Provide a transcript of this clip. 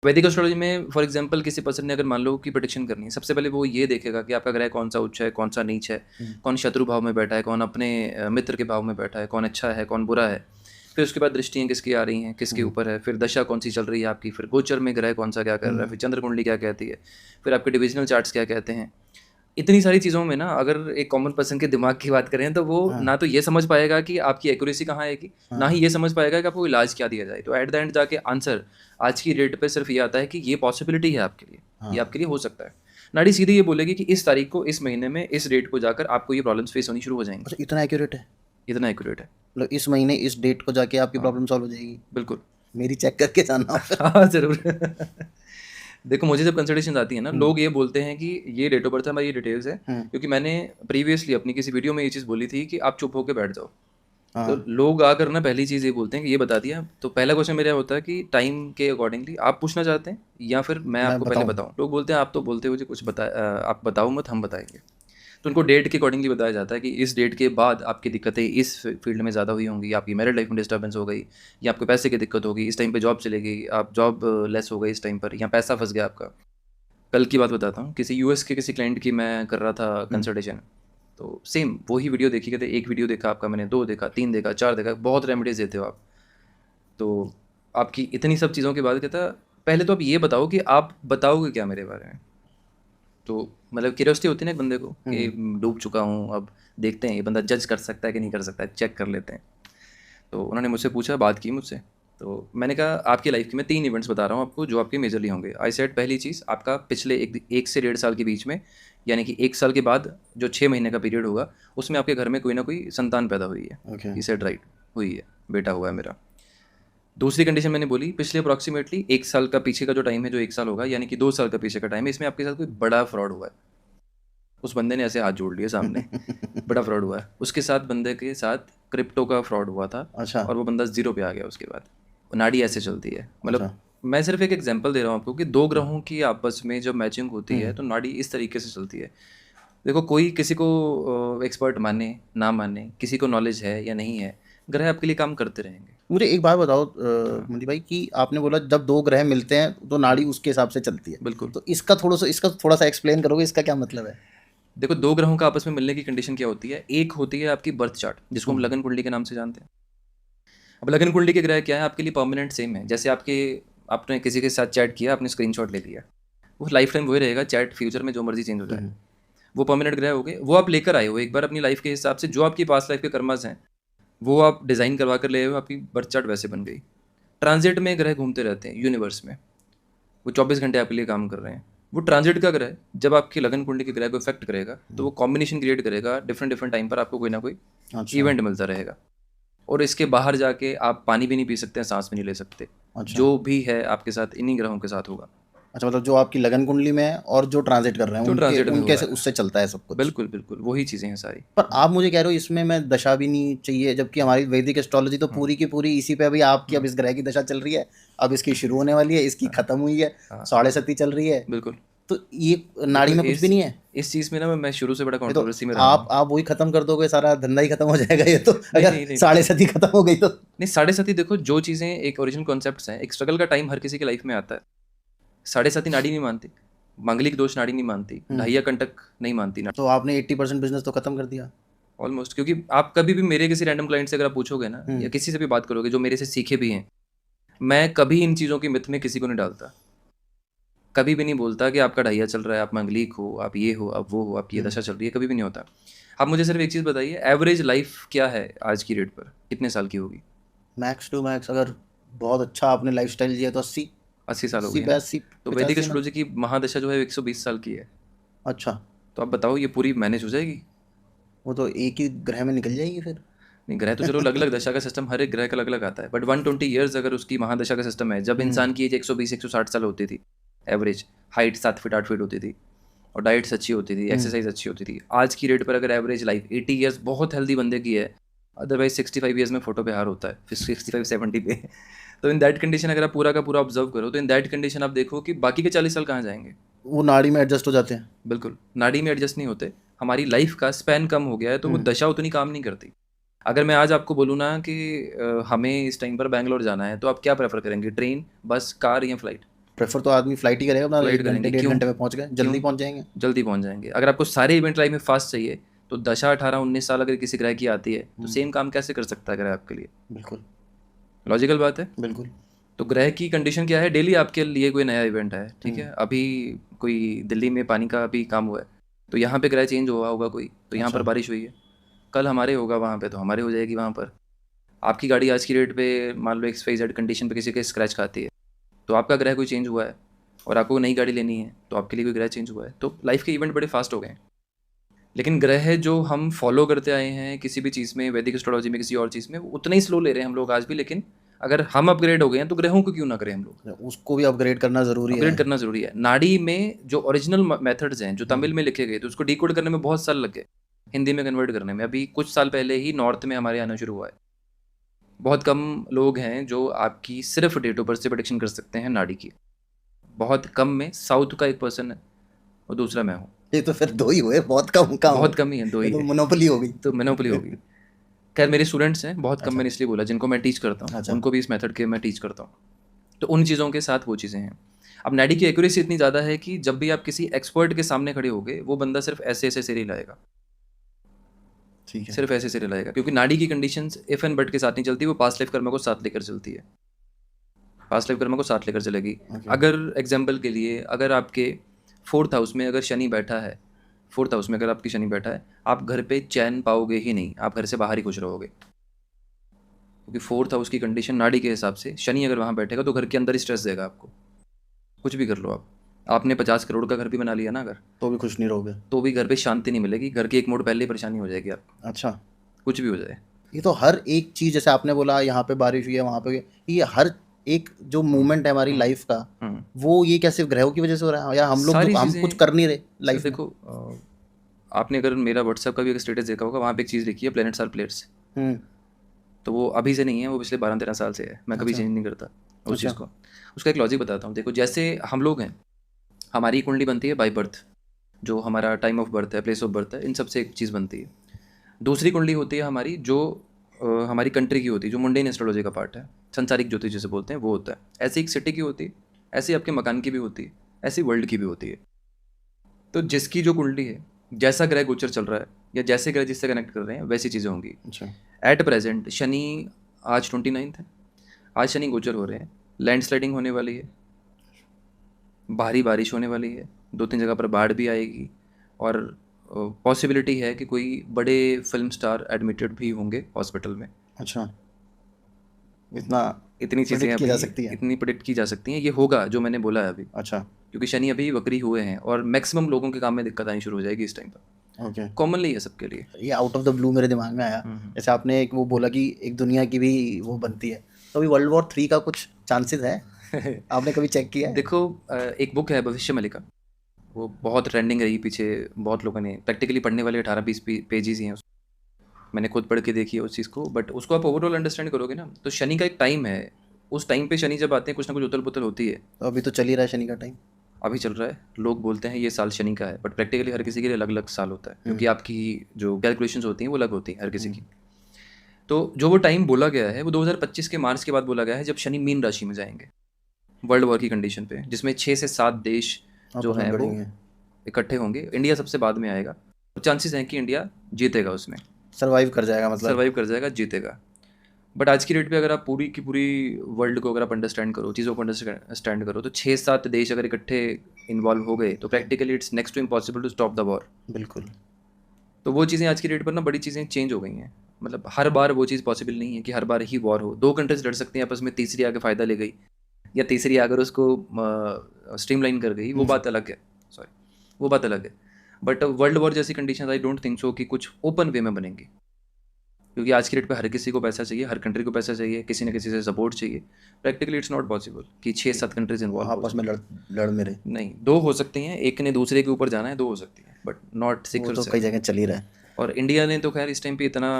वैदिक एस्ट्रोलॉजी में for example किसी पर्सन ने अगर मान लो कि प्रेडिक्शन करनी है, सबसे पहले वो ये देखेगा कि आपका ग्रह कौन सा उच्च है, कौन सा नीच है, कौन शत्रु भाव में बैठा है, कौन अपने मित्र के भाव में बैठा है, कौन अच्छा है, कौन बुरा है। फिर उसके बाद दृष्टियाँ किसकी आ रही हैं, किसके ऊपर है, फिर दशा कौन सी चल रही है आपकी, फिर गोचर में ग्रह कौन सा क्या कर रहा है, फिर चंद्र कुंडली क्या कहती है, फिर आपके डिविजनल चार्ट्स क्या कहते हैं। इतनी सारी चीज़ों में ना अगर एक कॉमन पर्सन के दिमाग की बात करें तो वो ना तो ये समझ पाएगा कि आपकी एक्यूरेसी कहाँ आएगी, ना ही ये समझ पाएगा कि आपको इलाज क्या दिया जाए। तो एट द एंड जाके आंसर आज की डेट पे सिर्फ ये आता है कि ये पॉसिबिलिटी है आपके लिए, ये आपके लिए हो सकता है। नाड़ी सीधी ये बोलेगी कि इस तारीख को, इस महीने में, इस डेट को जाकर आपको ये प्रॉब्लम्स फेस होनी शुरू हो जाएंगी। अच्छा, इतना एक्यूरेट है? इतना एक्यूरेट है। मतलब इस महीने इस डेट को जाके आपकी प्रॉब्लम सॉल्व हो जाएगी? बिल्कुल। मेरी चेक करके जाना फिर। हाँ जरूर। देखो मुझे जब कंसल्टेशन आती है ना, लोग ये बोलते हैं कि ये डेट ऑफ बर्थ है, हमारी ये डिटेल्स है, क्योंकि मैंने प्रीवियसली अपनी किसी वीडियो में ये चीज़ बोली थी कि आप चुप होकर बैठ जाओ। तो लोग आकर ना पहली चीज़ ये बोलते हैं कि ये बता दिया। तो पहला क्वेश्चन मेरा होता है कि टाइम के अकॉर्डिंगली आप पूछना चाहते हैं या फिर मैं आपको पहले बताऊं। लोग बोलते हैं आप तो बोलते हो मुझे कुछ बता, आप बताओ मत, हम बताएंगे। तो उनको डेट के अकॉर्डिंगली बताया जाता है कि इस डेट के बाद आपकी दिक्कतें इस फील्ड में ज़्यादा हुई होंगी, आपकी मैरिड लाइफ में डिस्टर्बेंस हो गई, या आपको पैसे की दिक्कत होगी, इस टाइम पे जॉब चली गई, आप जॉब लेस हो गई इस टाइम पर, या पैसा फंस गया आपका। कल की बात बताता हूँ, किसी यूएस के किसी क्लाइंट की मैं कर रहा था कंसल्टेशन। तो सेम वही वीडियो देखी, कहते एक वीडियो देखा आपका मैंने, 2 देखा, 3 देखा, 4 देखा, बहुत रेमेडीज देते हो आप। तो आपकी इतनी सब चीज़ों के बाद कहता पहले तो आप ये बताओ कि आप बताओगे क्या मेरे बारे में। तो मतलब क्यूरियोसिटी होती है ना एक बंदे को कि डूब चुका हूँ, अब देखते हैं ये बंदा जज कर सकता है कि नहीं कर सकता है, चेक कर लेते हैं। तो उन्होंने मुझसे पूछा, बात की मुझसे। तो मैंने कहा आपकी लाइफ के मैं 3 इवेंट्स बता रहा हूँ आपको जो आपके मेजरली होंगे। आई सेड पहली चीज़, आपका पिछले 1 से 1.5 साल के बीच में, यानी कि 1 साल के बाद जो 6 महीने का पीरियड होगा, उसमें आपके घर में कोई ना कोई संतान पैदा हुई है। ई सेड राइट, हुई है, बेटा हुआ है मेरा। दूसरी कंडीशन मैंने बोली, पिछले अप्रॉक्सीमेटली 1 साल का पीछे का जो टाइम है, जो 1 साल होगा, यानी कि 2 साल का पीछे का टाइम है, इसमें आपके साथ कोई बड़ा फ्रॉड हुआ है। उस बंदे ने ऐसे हाथ जोड़ लिए सामने। बड़ा फ्रॉड हुआ है उसके साथ, बंदे के साथ क्रिप्टो का फ्रॉड हुआ था। अच्छा। और वो बंदा 0 पे आ गया उसके बाद। नाड़ी ऐसे चलती है, मतलब मैं सिर्फ एक एग्जांपल दे रहा हूँ आपको कि 2 ग्रहों की आपस में जब मैचिंग होती है तो नाड़ी इस तरीके से चलती है। देखो कोई किसी को एक्सपर्ट माने ना माने, किसी को नॉलेज है या नहीं है, ग्रह आपके लिए काम करते रहेंगे। मुझे एक बात बताओ मंदी भाई, कि आपने बोला जब 2 ग्रह मिलते हैं तो नाड़ी उसके हिसाब से चलती है। बिल्कुल। तो इसका थोड़ा सा एक्सप्लेन करोगे, इसका क्या मतलब है? देखो 2 ग्रहों का आपस में मिलने की कंडीशन क्या होती है, एक होती है आपकी बर्थ चार्ट, जिसको हम लगन कुंडली के नाम से जानते हैं। अब लगन कुंडली के ग्रह क्या है आपके लिए, परमानेंट सेम है। जैसे आपने किसी के साथ चैट किया, आपने स्क्रीनशॉट ले लिया, वो लाइफ टाइम वही रहेगा। चैट फ्यूचर में जो मर्जी चेंज हो जाए, वो परमानेंट ग्रह हो गए। वो आप लेकर आए हो एक बार अपनी लाइफ के हिसाब से, जो आपकी पास्ट लाइफ के कर्मास हैं वो आप डिज़ाइन करवा कर ले आए हो, आपकी बर्थ चार्ट वैसे बन गई। ट्रांजिट में ग्रह घूमते रहते हैं यूनिवर्स में, वो 24 घंटे आपके लिए काम कर रहे हैं। वो ट्रांजिट का ग्रह जब आपकी लगन कुंडली के ग्रह को इफेक्ट करेगा तो वो कॉम्बिनेशन क्रिएट करेगा, डिफरेंट डिफरेंट टाइम पर आपको कोई ना कोई इवेंट मिलता रहेगा। और इसके बाहर जाके आप पानी भी नहीं पी सकते हैं, सांस भी नहीं ले सकते। जो भी है आपके साथ इन्हीं ग्रहों के साथ होगा। अच्छा, मतलब जो आपकी लगन कुंडली में है और जो ट्रांजिट कर रहे हैं, जो ट्रांजिट में उनके हुआ से है, उससे चलता है सब कुछ। बिल्कुल बिल्कुल वही चीज़ें हैं सारी। पर आप मुझे कह रहे हो इसमें मैं दशा भी नहीं चाहिए, जबकि हमारी वैदिक एस्ट्रोलॉजी तो पूरी की पूरी इसी पे, अभी आपकी अब इस ग्रह की दशा चल रही है, अब इसकी शुरू होने वाली है, इसकी खत्म हुई है, 6.5 चल रही है। बिल्कुल। तो ये नाड़ी में कुछ भी नहीं है इस चीज़ में ना मैं शुरू से बड़ा तो कंट्रोवर्सी में रहा हूँ। आप वही खत्म कर दोगे, सारा धंधा ही खत्म हो जाएगा ये तो, अगर 7.5 खत्म हो गई तो। नहीं 7.5 देखो, जो चीज़ें एक ओरिजिनल कॉन्सेप्ट्स हैं, एक स्ट्रगल का टाइम हर किसी की लाइफ में आता है। 7.5 नाड़ी नहीं मानती, मांगलिक दोष नाड़ी नहीं मानती, ढाइया कंटक नहीं मानती नाड़ी। तो आपने 80% बिजनेस तो खत्म कर दिया ऑलमोस्ट। क्योंकि आप कभी भी मेरे किसी रैंडम क्लाइंट से अगर आप पूछोगे ना, या किसी से भी बात करोगे जो मेरे से सीखे भी हैं, मैं कभी इन चीज़ों की मिथ में किसी को नहीं डालता। कभी भी नहीं बोलता कि आपका ढाइया चल रहा है, आप मंगलिक हो, आप ये हो, आप वो हो, आपकी ये दशा चल रही है, कभी भी नहीं होता। आप मुझे सिर्फ एक चीज़ बताइए, एवरेज लाइफ क्या है आज की डेट पर, कितने साल की होगी? Max to max? अगर बहुत अच्छा आपने लाइफस्टाइल जिया तो 80 साल हो गई 80 है। तो वैदिक एस्ट्रोलॉजी की महादशा जो है 120 साल की है। अच्छा, तो आप बताओ ये पूरी मैनेज हो जाएगी? वो तो एक ही ग्रह में निकल जाएगी फिर। नहीं, ग्रह तो चलो अलग अलग दशा का सिस्टम हर एक ग्रह का अलग अलग आता है, बट 120 ईयर्स अगर उसकी महादशा का सिस्टम है, जब इंसान की एज 120-160 साल होती थी, एवरेज हाइट 7 फीट 8 फीट होती थी, और डाइट्स अच्छी होती थी, एक्सरसाइज अच्छी होती थी। आज की रेट पर अगर एवरेज लाइफ 80 ईयर्स बहुत हेल्दी बंदे की है, अदरवाइज 65 ईयर्स में फोटो पे हार होता है, फिर 65-70 पे। तो इन दैट कंडीशन अगर आप पूरा का पूरा ऑब्जर्व करो, तो इन दैट कंडीशन आप देखो कि बाकी के 40 साल कहाँ जाएंगे। वो नाड़ी में एडजस्ट हो जाते हैं। बिल्कुल, नाड़ी में एडजस्ट नहीं होते। हमारी लाइफ का स्पैन कम हो गया है, तो वो दशा उतनी काम नहीं करती। अगर मैं आज आपको बोलूँ ना कि हमें इस टाइम पर बैंगलोर जाना है, तो आप क्या प्रेफर करेंगे, ट्रेन, बस, कार या फ्लाइट? प्रेफर तो आदमी फ्लाइट ही करेगा अपना, फ्लाइट 1 घंटे करेंगे। 1.5 क्यों? घंटे में पहुंच गए, जल्दी क्यों? पहुंच जाएंगे। जल्दी पहुंच जाएंगे। अगर आपको सारे इवेंट लाइफ में फास्ट चाहिए तो दशा 18-19 साल अगर किसी ग्रह की आती है तो सेम काम कैसे कर सकता है ग्रह आपके लिए? बिल्कुल लॉजिकल बात है। बिल्कुल। तो ग्रह की कंडीशन क्या है? डेली आपके लिए कोई नया इवेंट है, ठीक है। अभी कोई दिल्ली में पानी का अभी काम हुआ है तो यहाँ पे ग्रह चेंज हुआ होगा कोई, तो यहाँ पर अच्छा। बारिश हुई है, कल हमारे होगा वहाँ पे तो हमारे हो जाएगी वहाँ पर। आपकी गाड़ी आज की डेट पे मान लो XYZ कंडीशन पे किसी के स्क्रैच खाती है तो आपका ग्रह कोई चेंज हुआ है और आपको नई गाड़ी लेनी है तो आपके लिए कोई ग्रह चेंज हुआ है। तो लाइफ के इवेंट बड़े फास्ट हो गए हैं। लेकिन ग्रह जो हम फॉलो करते आए हैं किसी भी चीज़ में, वैदिक एस्ट्रोलॉजी में, किसी और चीज़ में, वो उतना ही स्लो ले रहे हैं हम लोग आज भी। लेकिन अगर हम अपग्रेड हो गए हैं तो ग्रहों को क्यों ना करें हम लोग? उसको भी अपग्रेड करना ज़रूरी है। अपग्रेड करना ज़रूरी है। नाड़ी में जो ओरिजिनल मेथड्स हैं जो तमिल में लिखे गए थे उसको डिकोड करने में बहुत साल लग गए, हिंदी में कन्वर्ट करने में। अभी कुछ साल पहले ही नॉर्थ में हमारे आना शुरू हुआ है। बहुत कम लोग हैं जो आपकी सिर्फ डेट ऑफ बर्थ से प्रेडिक्शन कर सकते हैं नाड़ी की। बहुत कम में साउथ का एक पर्सन है और दूसरा मैं हूँ। ये तो फिर 2 ही हुए, बहुत कम काम, बहुत कम ही है, 2 ही तो है। मोनोपोली हो गई। तो मोनोपोली होगी। खैर मेरे स्टूडेंट्स हैं बहुत कम, अच्छा। मैंने इसलिए बोला, जिनको मैं टीच करता हूँ अच्छा। उनको भी इस मेथड के मैं टीच करता हूँ। तो उन चीज़ों के साथ वो चीज़ें हैं। अब नाड़ी की एक्यूरेसी इतनी ज़्यादा है कि जब भी आप किसी एक्सपर्ट के सामने खड़े होगे वो बंदा सिर्फ ऐसे ऐसे सिर हिलाएगा, ठीक है। सिर्फ ऐसे सिर हिलाएगा, क्योंकि नाड़ी की कंडीशंस इफ एंड बट के साथ नहीं चलती, वो पास्ट लाइफ कर्म को साथ लेकर चलती है। पास्ट लाइफ कर्म को साथ लेकर चलेगी। अगर एग्जाम्पल के लिए अगर आपके 4th हाउस में अगर शनि बैठा है, 4th हाउस में अगर आपकी शनि बैठा है, आप घर पे चैन पाओगे ही नहीं, आप घर से बाहर ही खुश रहोगे। क्योंकि 4th हाउस की कंडीशन नाड़ी के हिसाब से, शनि अगर वहाँ बैठेगा तो घर के अंदर ही स्ट्रेस देगा आपको। कुछ भी कर लो आप, आपने 50 करोड़ का घर भी बना लिया ना अगर, तो भी खुश नहीं रहोगे, तो भी घर पे शांति नहीं मिलेगी। घर के एक मोड़ पहले ही परेशानी हो जाएगी आपको। अच्छा। कुछ भी हो जाए, ये तो हर एक चीज़, जैसे आपने बोला यहाँ पे बारिश हुई है, वहाँ पे हुई है, ये हर एक जो मूवमेंट है हमारी लाइफ का, वो ये क्या सिर्फ ग्रहों की वजह से हो रहा है या हम लोग हम कुछ कर नहीं रहे लाइफ में? देखो आपने अगर मेरा व्हाट्सएप का भी एक स्टेटस देखा होगा, वहाँ पे एक चीज़ लिखी है, प्लैनेट्स आर प्लेयर्स। तो वो अभी से नहीं है, वो पिछले 12-13 साल से है। मैं कभी चेंज नहीं करता उस चीज़ को। उसका एक लॉजिक बताता हूँ। देखो जैसे हम लोग हैं, हमारी कुंडली बनती है बाय बर्थ, जो हमारा टाइम ऑफ बर्थ है, प्लेस ऑफ बर्थ है, इन सब से एक चीज़ बनती है। दूसरी कुंडली होती है हमारी जो हमारी कंट्री की होती है, जो मुंडेन एस्ट्रोलॉजी का पार्ट है, संसारिक ज्योतिष जिसे बोलते हैं, वो होता है। ऐसे एक सिटी की होती है, ऐसे आपके मकान की भी होती है, ऐसे वर्ल्ड की भी होती है। तो जिसकी जो कुंडली है, जैसा ग्रह गोचर चल रहा है या जैसे ग्रह जिससे कनेक्ट कर रहे हैं वैसी चीज़ें होंगी। अच्छा। एट प्रेजेंट शनि आज 29 है, आज शनि गोचर हो रहे हैं, लैंडस्लाइडिंग होने वाली है, भारी बारिश होने वाली है, 2-3 जगह पर बाढ़ भी आएगी, और पॉसिबिलिटी है कि कोई बड़े फिल्म स्टार एडमिटेड भी होंगे हॉस्पिटल में। अच्छा, इतनी चीज़ें की जा सकती है, इतनी प्रेडिक्ट की जा सकती हैं। ये होगा जो मैंने बोला है अभी। अच्छा। क्योंकि शनि अभी वक्री हुए हैं और मैक्सिमम लोगों के काम में दिक्कत आनी शुरू हो जाएगी इस टाइम पर। ओके, कॉमनली है सबके लिए। ये आउट ऑफ द ब्लू मेरे दिमाग में आया, जैसे आपने एक वो बोला कि एक दुनिया की भी वो बनती है, तो अभी World War 3 का कुछ चांसेस है? आपने कभी चेक किया है? देखो एक बुक है भविष्य मलिका, वो बहुत ट्रेंडिंग रही पीछे, बहुत लोगों ने प्रैक्टिकली पढ़ने वाले 18-20 पेजेस ही हैं। मैंने खुद पढ़ के देखी है उस चीज़ को, बट उसको आप ओवरऑल अंडरस्टैंड करोगे ना, तो शनि का एक टाइम है, उस टाइम पे शनि जब आते हैं कुछ ना कुछ उथल पुथल होती है। तो अभी तो चल ही रहा है शनि का टाइम, अभी चल रहा है। लोग बोलते हैं ये साल शनि का है, बट प्रैक्टिकली हर किसी के लिए अलग अलग साल होता है, क्योंकि आपकी जो कैलकुलेशंस होती हैं वो अलग होती हैं हर किसी की। तो जो वो टाइम बोला गया है वो 2025 के मार्च के बाद बोला गया है, जब शनि मीन राशि में जाएंगे वर्ल्ड वॉर की कंडीशन पे, जिसमें 6 से 7 देश जो हैं वो इकट्ठे होंगे। इंडिया सबसे बाद में आएगा, तो चांसेस हैं कि इंडिया जीतेगा, उसमें सर्वाइव कर जाएगा, मतलब सर्वाइव कर जाएगा, जीतेगा। बट आज की डेट पे अगर आप पूरी की पूरी वर्ल्ड को अगर आप अंडरस्टैंड करो, चीज़ों को अंडरस्टैंड करो, तो 6-7 देश अगर इकट्ठे इन्वॉल्व हो गए तो practically it's next to impossible to stop the war. बिल्कुल। तो वो चीज़ें आज की डेट पर ना बड़ी चीज़ें चेंज हो गई हैं। मतलब हर बार वो चीज़ पॉसिबल नहीं है कि हर बार ही वॉर हो। 2 कंट्रीज लड़ सकती हैं आपस में, तीसरी आगे फ़ायदा ले गई या तीसरी अगर उसको स्ट्रीमलाइन कर गई, वो बात अलग है, सॉरी वो बात अलग है। बट वर्ल्ड वॉर जैसी condition I don't think so कि कुछ ओपन वे में बनेंगी, क्योंकि आज की डेट पे हर किसी को पैसा चाहिए, हर कंट्री को पैसा चाहिए, किसी न किसी से सपोर्ट चाहिए। प्रैक्टिकली इट्स नॉट पॉसिबल कि 6-7 कंट्रीज इन्वॉल्व आपस में लड़ मेरे नहीं। 2 हो सकती हैं, एक ने दूसरे के ऊपर जाना है, 2 हो सकती हैं, बट नॉट 6 तो कई जगह चल ही रहा है। और इंडिया ने तो खैर इस टाइम पे इतना